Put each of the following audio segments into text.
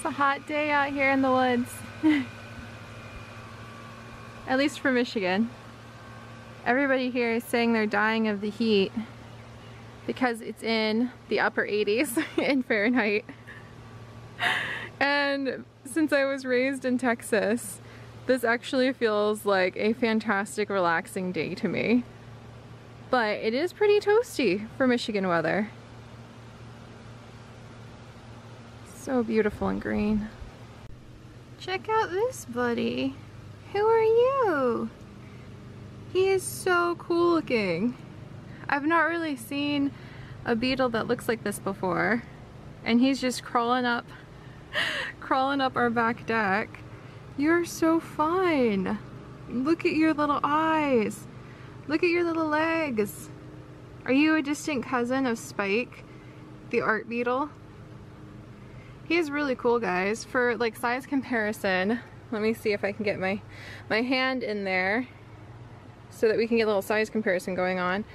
It's a hot day out here in the woods. At least for Michigan. Everybody here is saying they're dying of the heat because it's in the upper 80s in Fahrenheit. And since I was raised in Texas, this actually feels like a fantastic, relaxing day to me. But it is pretty toasty for Michigan weather. So beautiful and green. Check out this buddy. Who are you? He is so cool looking. I've not really seen a beetle that looks like this before. And he's just crawling up our back deck. You're so fun. Look at your little eyes. Look at your little legs. Are you a distant cousin of Spike, the art beetle? He is really cool, guys. For like size comparison, let me see if I can get my hand in there so that we can get a little size comparison going on.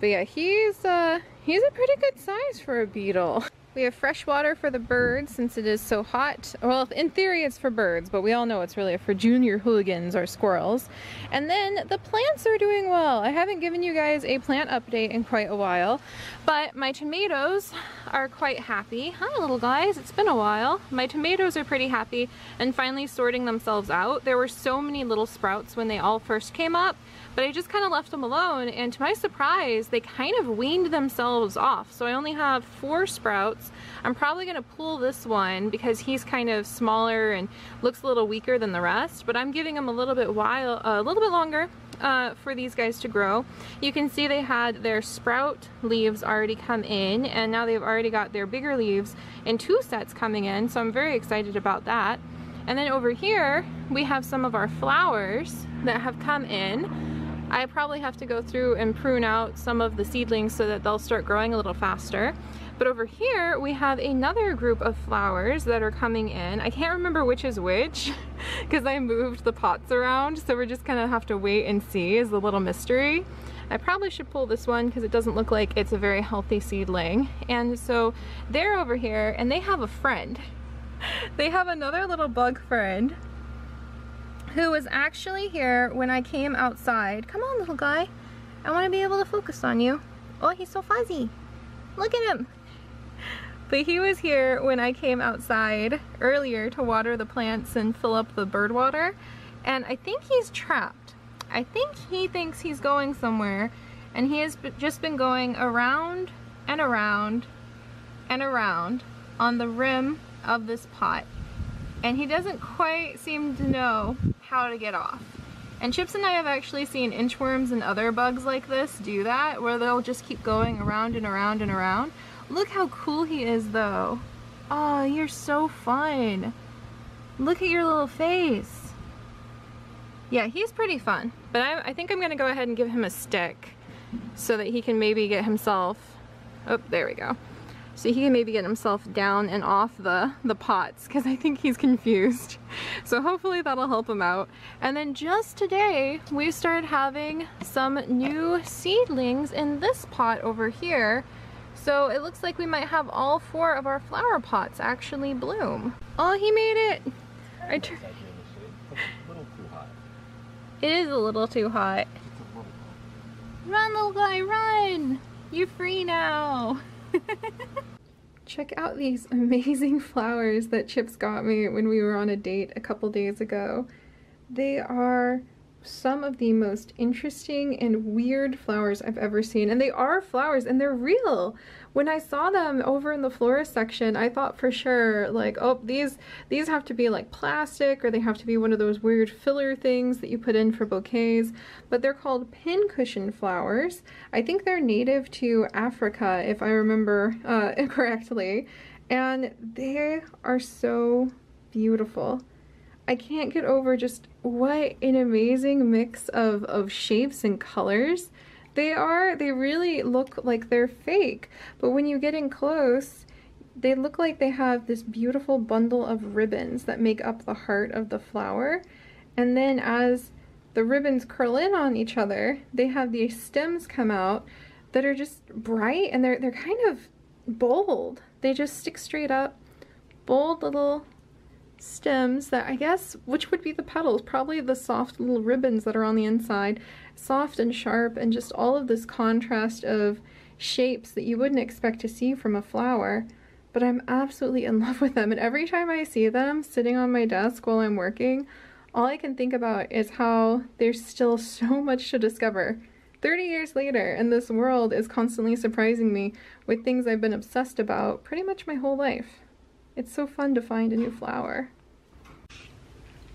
But yeah, he's a pretty good size for a beetle. We have fresh water for the birds since it is so hot. Well, in theory it's for birds, but we all know it's really for junior hooligans or squirrels. And then the plants are doing well. I haven't given you guys a plant update in quite a while, but my tomatoes are quite happy. Hi little guys, it's been a while. My tomatoes are pretty happy and finally sorting themselves out. There were so many little sprouts when they all first came up, but I just kind of left them alone, and to my surprise, they kind of weaned themselves off. So I only have 4 sprouts. I'm probably gonna pull this one because he's kind of smaller and looks a little weaker than the rest, but I'm giving him a little bit longer for these guys to grow. You can see they had their sprout leaves already come in, and now they've already got their bigger leaves in 2 sets coming in, so I'm very excited about that. And then over here, we have some of our flowers that have come in. I probably have to go through and prune out some of the seedlings so that they'll start growing a little faster. But over here we have another group of flowers that are coming in. I can't remember which is which because I moved the pots around, so we're just gonna have to wait and see as a little mystery. I probably should pull this one because it doesn't look like it's a very healthy seedling. And so they're over here and they have a friend. They have another little bug friend who was actually here when I came outside. Come on, little guy. I want to be able to focus on you. Oh, he's so fuzzy. Look at him. But he was here when I came outside earlier to water the plants and fill up the bird water. And I think he's trapped. I think he thinks he's going somewhere. And he has just been going around and around and around on the rim of this pot. And he doesn't quite seem to know how to get off. And Chips and I have actually seen inchworms and other bugs like this do that, where they'll just keep going around and around and around. Look how cool he is though. Oh, you're so fun. Look at your little face. Yeah, he's pretty fun. But I think I'm gonna go ahead and give him a stick so that he can maybe get himself, oh, there we go. So he can maybe get himself down and off the pots, because I think he's confused. So hopefully that'll help him out. And then just today, we started having some new seedlings in this pot over here. So it looks like we might have all 4 of our flower pots actually bloom. Oh, he made it! It is a little too hot. Run, little guy, run! You're free now! Check out these amazing flowers that Chips got me when we were on a date a couple days ago. They are some of the most interesting and weird flowers I've ever seen, and they are flowers and they're real. When I saw them over in the florist section, I thought for sure like, oh, these have to be like plastic, or they have to be one of those weird filler things that you put in for bouquets, but they're called pincushion flowers. I think they're native to Africa, if I remember correctly, and they are so beautiful. I can't get over just what an amazing mix of shapes and colors they are. They really look like they're fake, but when you get in close, they look like they have this beautiful bundle of ribbons that make up the heart of the flower. And then as the ribbons curl in on each other, they have these stems come out that are just bright, and they're kind of bold. They just stick straight up. Bold little stems that I guess, which would be the petals, probably the soft little ribbons that are on the inside, soft and sharp, and just all of this contrast of shapes that you wouldn't expect to see from a flower. But I'm absolutely in love with them, and every time I see them sitting on my desk while I'm working, all I can think about is how there's still so much to discover. 30 years later, and this world is constantly surprising me with things I've been obsessed about pretty much my whole life. It's so fun to find a new flower.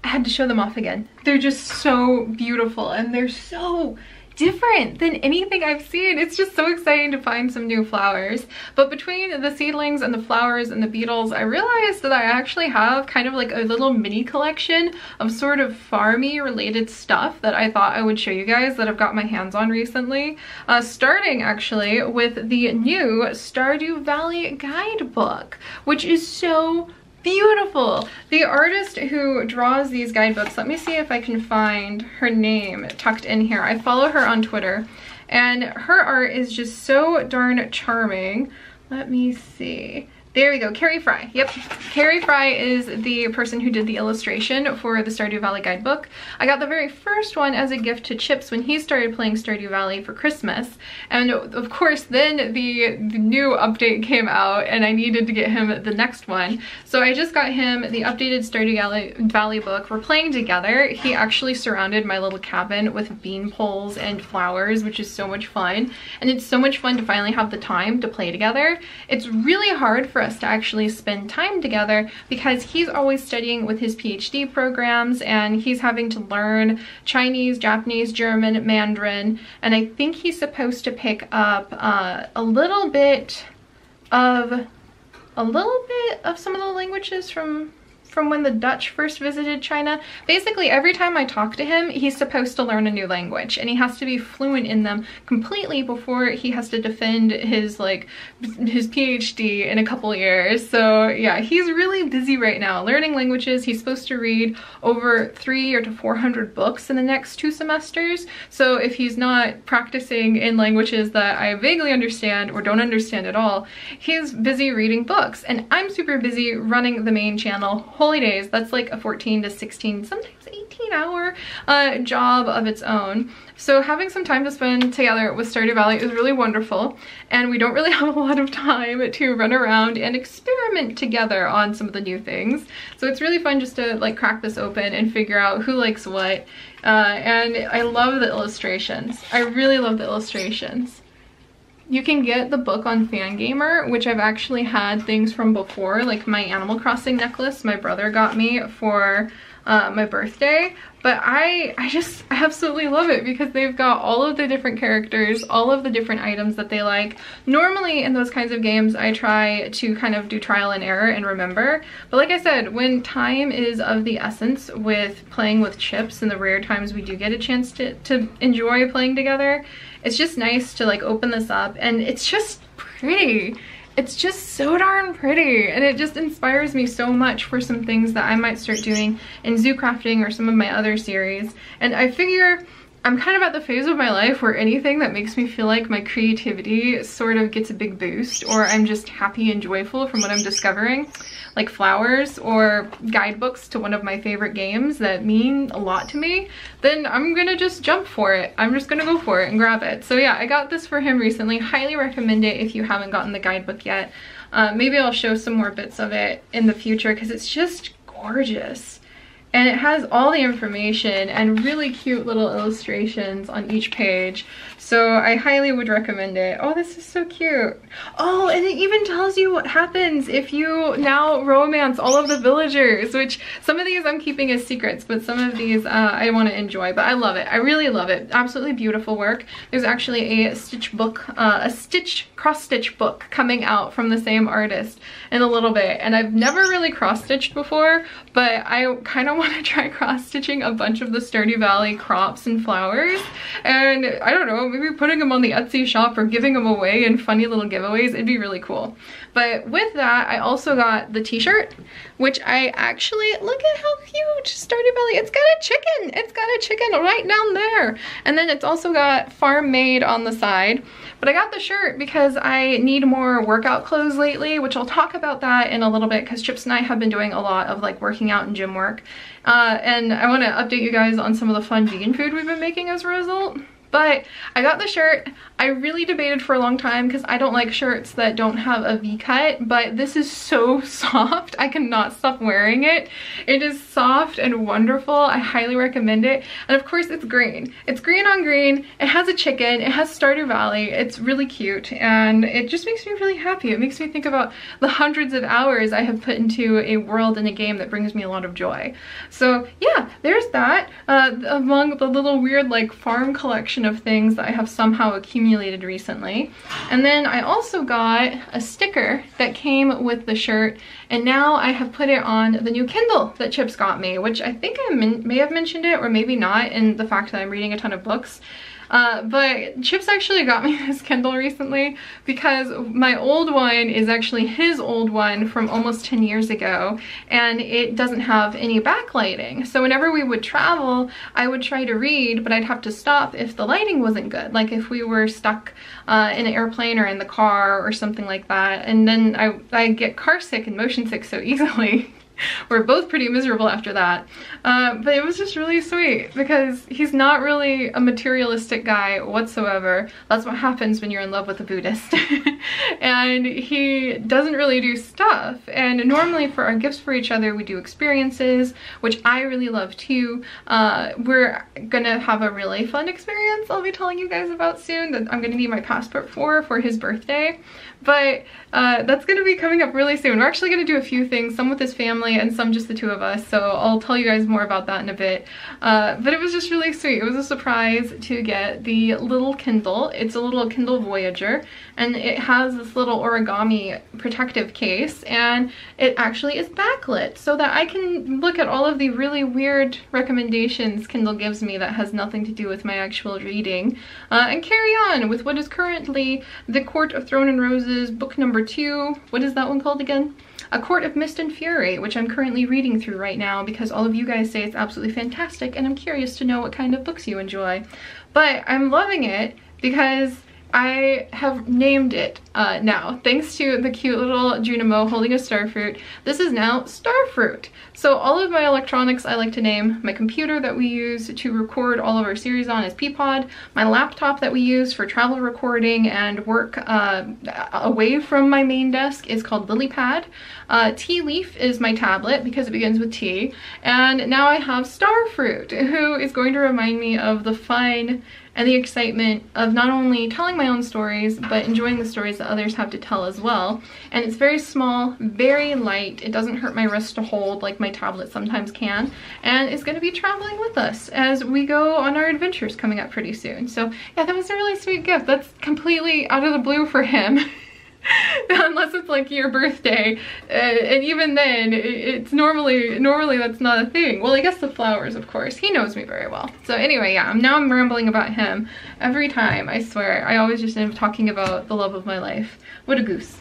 I had to show them off again. They're just so beautiful, and they're so different than anything I've seen. It's just so exciting to find some new flowers. But between the seedlings and the flowers and the beetles, I realized that I actually have kind of like a little mini collection of sort of farmy related stuff that I thought I would show you guys that I've got my hands on recently. Starting actually with the new Stardew Valley guidebook, which is so beautiful. The artist who draws these guidebooks, let me see if I can find her name tucked in here. I follow her on Twitter, and her art is just so darn charming. Let me see. There we go, Carrie Fry. Yep, Carrie Fry is the person who did the illustration for the Stardew Valley guidebook. I got the very first one as a gift to Chips when he started playing Stardew Valley for Christmas. And of course, then the new update came out and I needed to get him the next one. So I just got him the updated Stardew Valley book. We're playing together. He actually surrounded my little cabin with bean poles and flowers, which is so much fun. And it's so much fun to finally have the time to play together. It's really hard for us to actually spend time together because he's always studying with his PhD programs, and he's having to learn Chinese, Japanese, German, Mandarin, and I think he's supposed to pick up a little bit of some of the languages from when the Dutch first visited China. Basically, every time I talk to him, he's supposed to learn a new language, and he has to be fluent in them completely before he has to defend his PhD in a couple years. So yeah, he's really busy right now learning languages. He's supposed to read over 300 to 400 books in the next 2 semesters. So if he's not practicing in languages that I vaguely understand or don't understand at all, he's busy reading books. And I'm super busy running the main channel. Holy days, that's like a 14 to 16, sometimes 18-hour job of its own. So having some time to spend together with Stardew Valley is really wonderful, and we don't really have a lot of time to run around and experiment together on some of the new things. So it's really fun just to like crack this open and figure out who likes what. And I love the illustrations. I really love the illustrations. You can get the book on Fangamer, which I've actually had things from before, like my Animal Crossing necklace my brother got me for my birthday. But I absolutely love it because they've got all of the different characters, all of the different items that they like. Normally in those kinds of games, I try to kind of do trial and error and remember. But like I said, when time is of the essence with playing with Chips and the rare times we do get a chance to enjoy playing together, it's just nice to like open this up, and it's just pretty. It's just so darn pretty, and it just inspires me so much for some things that I might start doing in zoo crafting or some of my other series. And I figure I'm kind of at the phase of my life where anything that makes me feel like my creativity sort of gets a big boost, or I'm just happy and joyful from what I'm discovering, like flowers or guidebooks to one of my favorite games that mean a lot to me, then I'm gonna just jump for it. I'm just gonna go for it and grab it. So yeah, I got this for him recently. Highly recommend it if you haven't gotten the guidebook yet. Maybe I'll show some more bits of it in the future because it's just gorgeous. And it has all the information and really cute little illustrations on each page. So I highly would recommend it. Oh, this is so cute. Oh, and it even tells you what happens if you now romance all of the villagers, which some of these I'm keeping as secrets, but some of these I want to enjoy. But I love it. I really love it. Absolutely beautiful work. There's actually a stitch book, cross-stitch book coming out from the same artist in a little bit. And I've never really cross-stitched before, but I kind of want to try cross-stitching a bunch of the Stardew Valley crops and flowers. And I don't know, maybe maybe putting them on the Etsy shop or giving them away in funny little giveaways. It'd be really cool. But with that, I also got the t-shirt, which I actually, look at how huge Stardew Valley. It's got a chicken. It's got a chicken right down there. And then it's also got farm made on the side. But I got the shirt because I need more workout clothes lately, which I'll talk about that in a little bit because Chips and I have been doing a lot of like working out and gym work. And I want to update you guys on some of the fun vegan food we've been making as a result. But I got the shirt. I really debated for a long time because I don't like shirts that don't have a V-cut, but this is so soft. I cannot stop wearing it. It is soft and wonderful. I highly recommend it. And of course it's green. It's green on green. It has a chicken. It has Stardew Valley. It's really cute and it just makes me really happy. It makes me think about the hundreds of hours I have put into a world and a game that brings me a lot of joy. So yeah, there's that. Among the little weird like farm collection of things that I have somehow accumulated recently. And then I also got a sticker that came with the shirt, and now I have put it on the new Kindle that Chips got me, which I think I may have mentioned it or maybe not in the fact that I'm reading a ton of books. But Chips actually got me this Kindle recently because my old one is actually his old one from almost 10 years ago, and it doesn't have any backlighting. So whenever we would travel, I would try to read, but I'd have to stop if the lighting wasn't good. Like if we were stuck in an airplane or in the car or something like that. And then I get car sick and motion sick so easily. We're both pretty miserable after that. But it was just really sweet because he's not really a materialistic guy whatsoever. That's what happens when you're in love with a Buddhist. And he doesn't really do stuff. And normally for our gifts for each other, we do experiences, which I really love too. We're gonna have a really fun experience I'll be telling you guys about soon that I'm gonna need my passport for his birthday. But that's gonna be coming up really soon. We're actually gonna do a few things, some with his family and some just the two of us, so I'll tell you guys more about that in a bit. But it was just really sweet. It was a surprise to get the little Kindle. It's a little Kindle Voyager, and it has this little origami protective case, and it actually is backlit so that I can look at all of the really weird recommendations Kindle gives me that has nothing to do with my actual reading, and carry on with what is currently The Court of Thorn and Roses, book number 2. What is that one called again? A Court of Mist and Fury, which I'm currently reading through right now because all of you guys say it's absolutely fantastic, and I'm curious to know what kind of books you enjoy. But I'm loving it because I have named it now. Thanks to the cute little junimo holding a starfruit, this is now Starfruit. So all of my electronics I like to name. My computer that we use to record all of our series on is Peapod. My laptop that we use for travel recording and work away from my main desk is called Lilypad. Tea Leaf is my tablet because it begins with T. And now I have Starfruit, who is going to remind me of the fun and the excitement of not only telling my own stories, but enjoying the stories that others have to tell as well. And it's very small, very light. It doesn't hurt my wrist to hold like my tablet sometimes can. And it's going to be traveling with us as we go on our adventures coming up pretty soon. So yeah, that was a really sweet gift. That's completely out of the blue for him. Unless it's like your birthday, and even then it's normally that's not a thing. Well, I guess the flowers, of course. He knows me very well. So anyway, yeah, now I'm rambling about him every time. I swear, I always just end up talking about the love of my life. What a goose.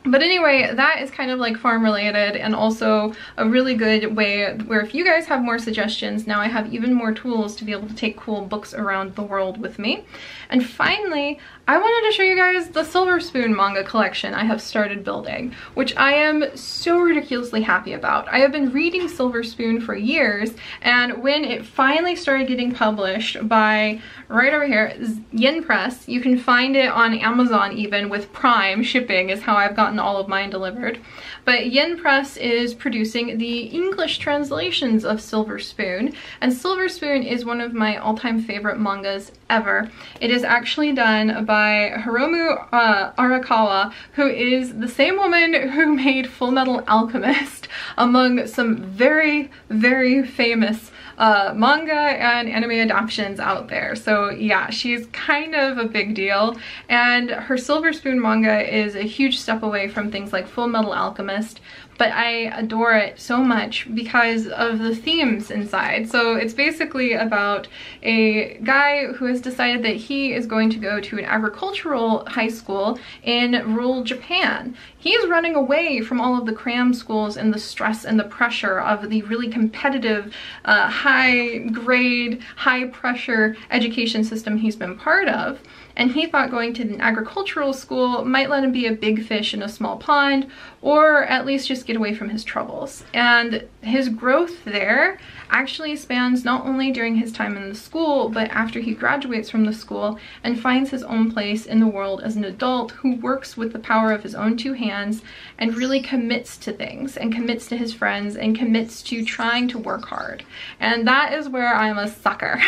But anyway, that is kind of like farm related, and also a really good way where if you guys have more suggestions, now I have even more tools to be able to take cool books around the world with me. And finally, I wanted to show you guys the Silver Spoon manga collection I have started building, which I am so ridiculously happy about. I have been reading Silver Spoon for years, and when it finally started getting published by, right over here, Yen Press, you can find it on Amazon even with Prime shipping is how I've gotten all of mine delivered. But Yen Press is producing the English translations of Silver Spoon, and Silver Spoon is one of my all-time favorite mangas ever. It is actually done by Hiromu Arakawa, who is the same woman who made Full Metal Alchemist, among some very, very famous manga and anime adaptions out there. So yeah, she's kind of a big deal, and her Silver Spoon manga is a huge step away from things like Full Metal Alchemist, but I adore it so much because of the themes inside. So it's basically about a guy who has decided that he is going to go to an agricultural high school in rural Japan. He's running away from all of the cram schools and the stress and the pressure of the really competitive, high grade, high pressure education system he's been part of. And he thought going to an agricultural school might let him be a big fish in a small pond, or at least just get away from his troubles. And his growth there actually spans not only during his time in the school, but after he graduates from the school and finds his own place in the world as an adult who works with the power of his own two hands and really commits to things and commits to his friends and commits to trying to work hard. And that is where I'm a sucker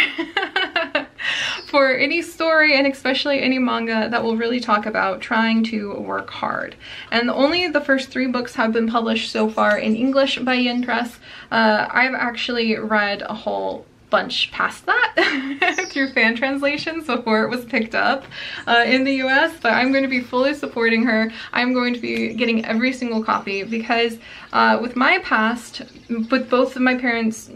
for any story, and especially any manga that will really talk about trying to work hard. And only the first 3 books have been published so far in English by Yen Press. I've actually read a whole bunch past that through fan translations before it was picked up in the US, but I'm going to be fully supporting her. I'm going to be getting every single copy because with my past, with both of my parents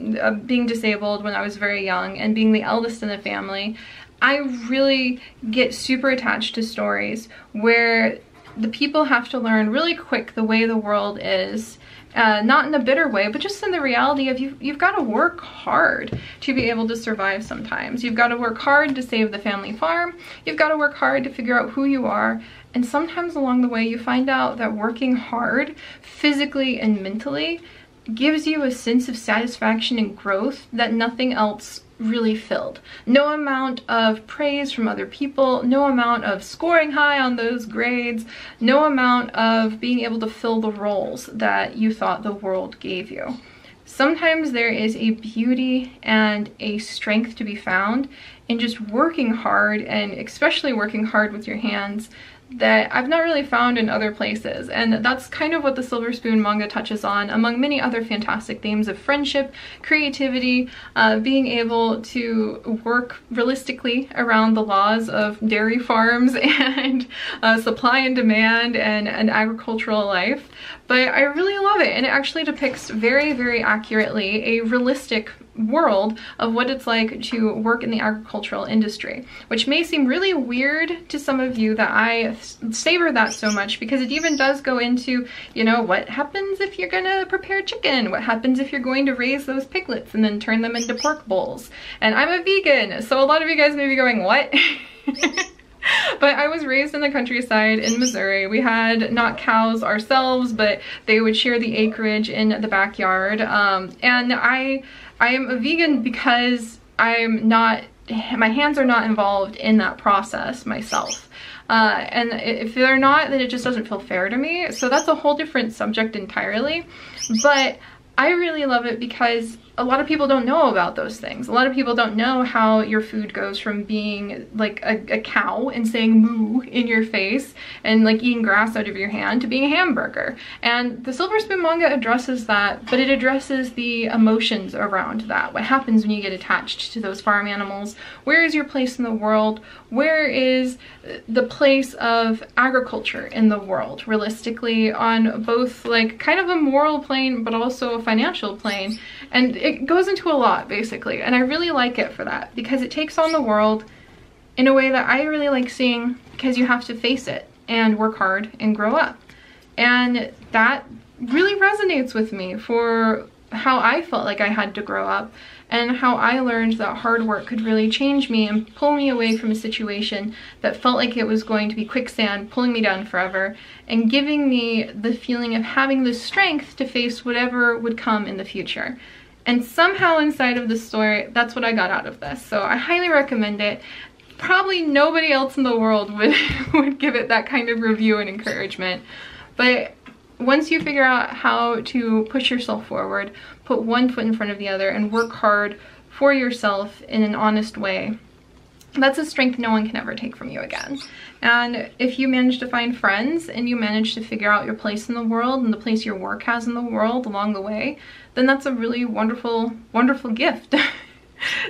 being disabled when I was very young and being the eldest in the family, I really get super attached to stories where the people have to learn really quick the way the world is. Not in a bitter way, but just in the reality of you've got to work hard to be able to survive sometimes. You've got to work hard to save the family farm. You've got to work hard to figure out who you are. And sometimes along the way, you find out that working hard, physically and mentally, gives you a sense of satisfaction and growth that nothing else really filled. No amount of praise from other people, no amount of scoring high on those grades, no amount of being able to fill the roles that you thought the world gave you. Sometimes there is a beauty and a strength to be found in just working hard, and especially working hard with your hands, that I've not really found in other places. And that's kind of what the Silver Spoon manga touches on, among many other fantastic themes of friendship, creativity, being able to work realistically around the laws of dairy farms and supply and demand and agricultural life. But I really love it, and it actually depicts very, very accurately a realistic world of what it's like to work in the agricultural industry, which may seem really weird to some of you that I savor that so much, because it even does go into, you know, what happens if you're gonna prepare chicken? What happens if you're going to raise those piglets and then turn them into pork bowls? And I'm a vegan, so a lot of you guys may be going, what? But I was raised in the countryside in Missouri. We had not cows ourselves, but they would share the acreage in the backyard. And I am a vegan because I'm not, my hands are not involved in that process myself. And if they're not, then it just doesn't feel fair to me. So that's a whole different subject entirely. But I really love it because a lot of people don't know about those things. A lot of people don't know how your food goes from being like a cow and saying moo in your face and like eating grass out of your hand to being a hamburger. And the Silver Spoon manga addresses that, but it addresses the emotions around that. What happens when you get attached to those farm animals? Where is your place in the world? Where is the place of agriculture in the world, realistically, on both like kind of a moral plane, but also a financial plane? And it goes into a lot, basically, and I really like it for that, because it takes on the world in a way that I really like seeing, because you have to face it and work hard and grow up. And that really resonates with me for how I felt like I had to grow up, and how I learned that hard work could really change me and pull me away from a situation that felt like it was going to be quicksand, pulling me down forever, and giving me the feeling of having the strength to face whatever would come in the future. And somehow inside of the story, that's what I got out of this. So I highly recommend it. Probably nobody else in the world would give it that kind of review and encouragement. But once you figure out how to push yourself forward, put one foot in front of the other, and work hard for yourself in an honest way, that's a strength no one can ever take from you again. And if you manage to find friends and you manage to figure out your place in the world and the place your work has in the world along the way, then that's a really wonderful, wonderful gift.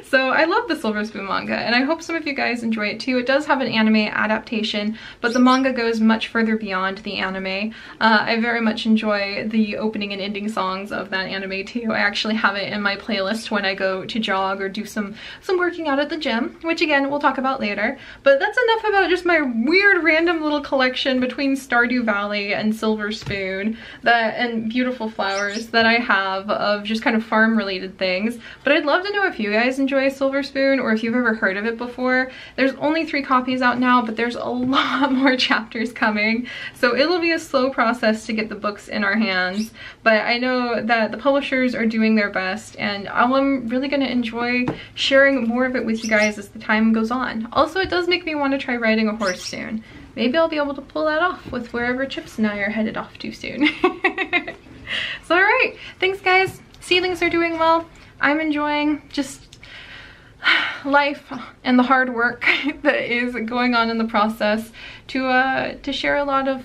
So I love the Silver Spoon manga, and I hope some of you guys enjoy it too. It does have an anime adaptation, but the manga goes much further beyond the anime. I very much enjoy the opening and ending songs of that anime too. I actually have it in my playlist when I go to jog or do some working out at the gym, which again we'll talk about later. But that's enough about just my weird random little collection between Stardew Valley and Silver Spoon and beautiful flowers that I have of just kind of farm related things. But I'd love to know if you guys enjoy Silver Spoon or if you've ever heard of it before. There's only 3 copies out now, but there's a lot more chapters coming, so it'll be a slow process to get the books in our hands, but I know that the publishers are doing their best, and I'm really going to enjoy sharing more of it with you guys as the time goes on. Also, it does make me want to try riding a horse soon. Maybe I'll be able to pull that off with wherever Chips and I are headed off to soon. So alright, thanks guys. Seedlings are doing well. I'm enjoying just life and the hard work that is going on in the process to share a lot of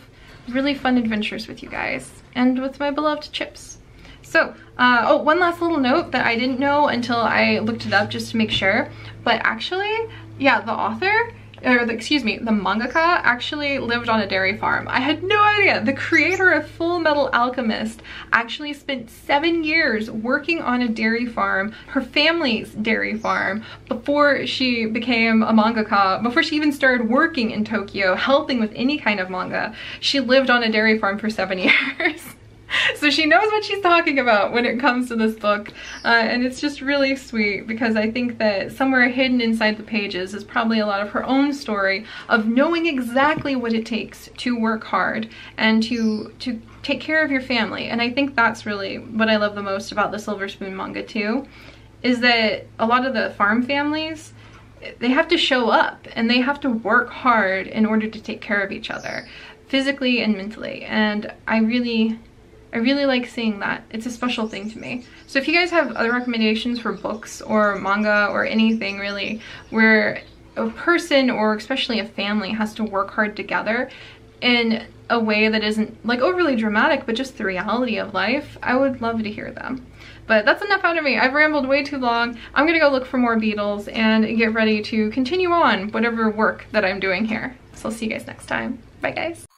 really fun adventures with you guys and with my beloved Chips. So, oh, one last little note that I didn't know until I looked it up just to make sure, but actually, yeah, the author, or excuse me, the mangaka actually lived on a dairy farm. I had no idea. The creator of Full Metal Alchemist actually spent 7 years working on a dairy farm, her family's dairy farm, before she became a mangaka, before she even started working in Tokyo, helping with any kind of manga. She lived on a dairy farm for 7 years. So she knows what she's talking about when it comes to this book, and it's just really sweet because I think that somewhere hidden inside the pages is probably a lot of her own story of knowing exactly what it takes to work hard and to take care of your family. And I think that's really what I love the most about the Silver Spoon manga too, is that a lot of the farm families, they have to show up and they have to work hard in order to take care of each other, physically and mentally. And I really like seeing that. It's a special thing to me. So if you guys have other recommendations for books or manga or anything really where a person or especially a family has to work hard together in a way that isn't like overly dramatic but just the reality of life, I would love to hear them. But that's enough out of me. I've rambled way too long. I'm gonna go look for more beetles and get ready to continue on whatever work that I'm doing here. So I'll see you guys next time. Bye guys.